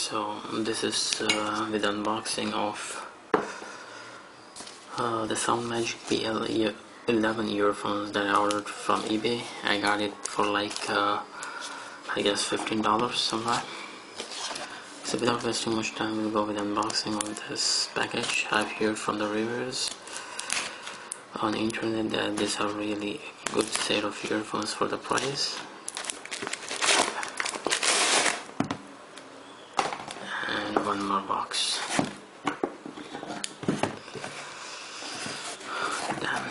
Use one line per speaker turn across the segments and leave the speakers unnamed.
So this is with unboxing of the Soundmagic PL11 earphones that I ordered from eBay. I got it for like I guess $15 somewhere. So without wasting much time, we'll go with unboxing of this package. I've heard from the reviewers on the internet that these are really good set of earphones for the price. And one more box. Damn.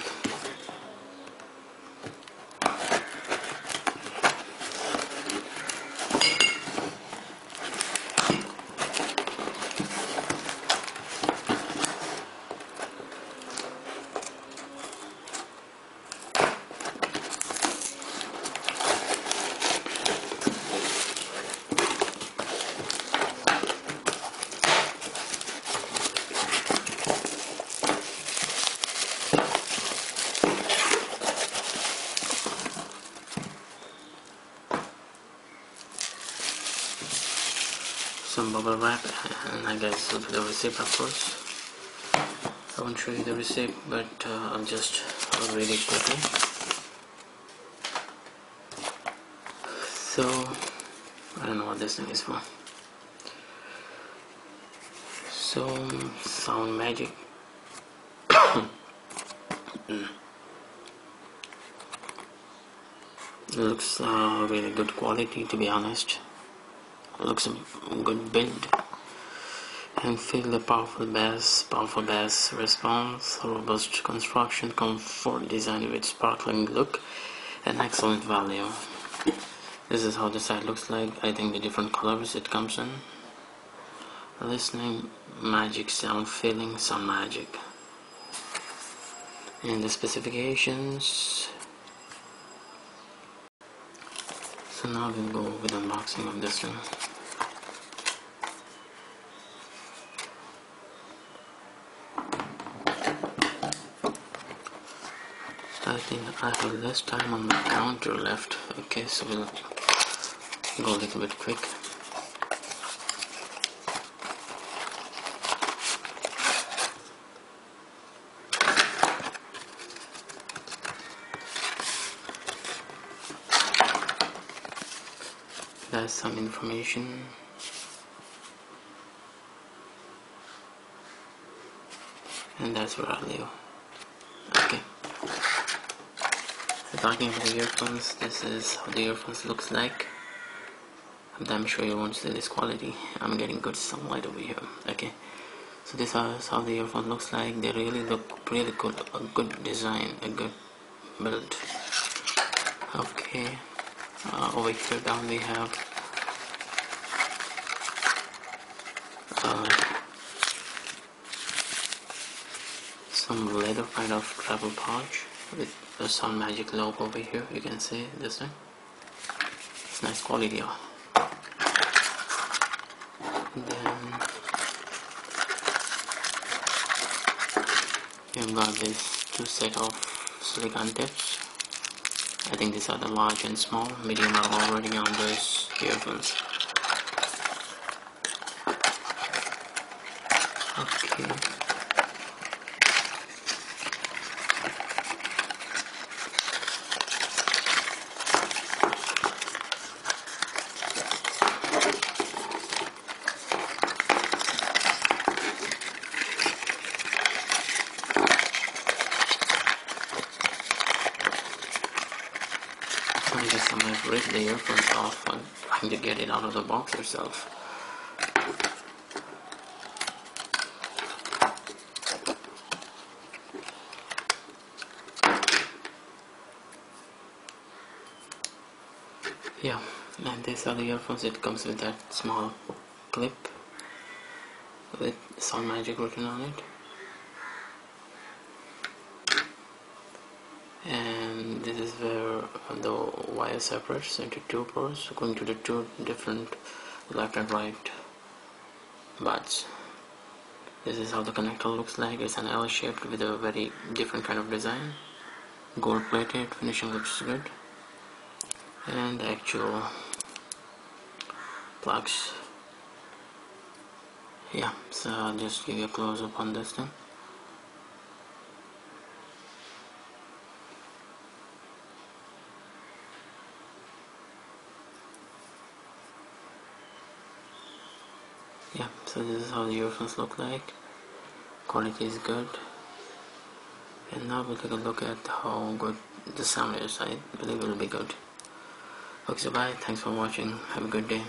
Some bubble wrap, and I guess the receipt, of course. I won't show you the receipt, but I'll just read it quickly. So I don't know what this thing is for. So Soundmagic looks really good quality, to be honest. Looks a good build, and feel the powerful bass response, robust construction, comfort design with sparkling look, and excellent value. This is how the side looks like. I think the different colors it comes in. Listening, magic sound, feeling some magic. And the specifications. So now we'll go with unboxing of this thing. I think I have less time on my counter left. Okay, so we'll go a little bit quick. There's some information. And that's where I live. Okay. Talking about the earphones, this is how the earphones looks like. I'm damn sure you won't see this quality. I'm getting good sunlight over here. Okay, so this is how the earphone looks like. They really look really good. A good design, a good build. Okay, over here down we have some leather kind of travel pouch with the Soundmagic logo over here. You can see this thing. It's nice quality. Then you've got this two set of silicone tips. I think these are the large and small. Medium are already on those earphones. Okay. I guess I might rip the earphones off and trying to get it out of the box yourself. Yeah, and these are the earphones. It comes with that small clip with Soundmagic written on it. And this is where the wire separates into two ports, going to the two different left and right buds. This is how the connector looks like. It's an L shaped with a very different kind of design. Gold plated, finishing looks good. And the actual plugs Yeah, so I'll just give you a close up on this thing. Yeah, so this is how the earphones look like. Quality is good. And now we'll take a look at how good the sound is. I believe it will be good. Okay, so bye. Thanks for watching. Have a good day.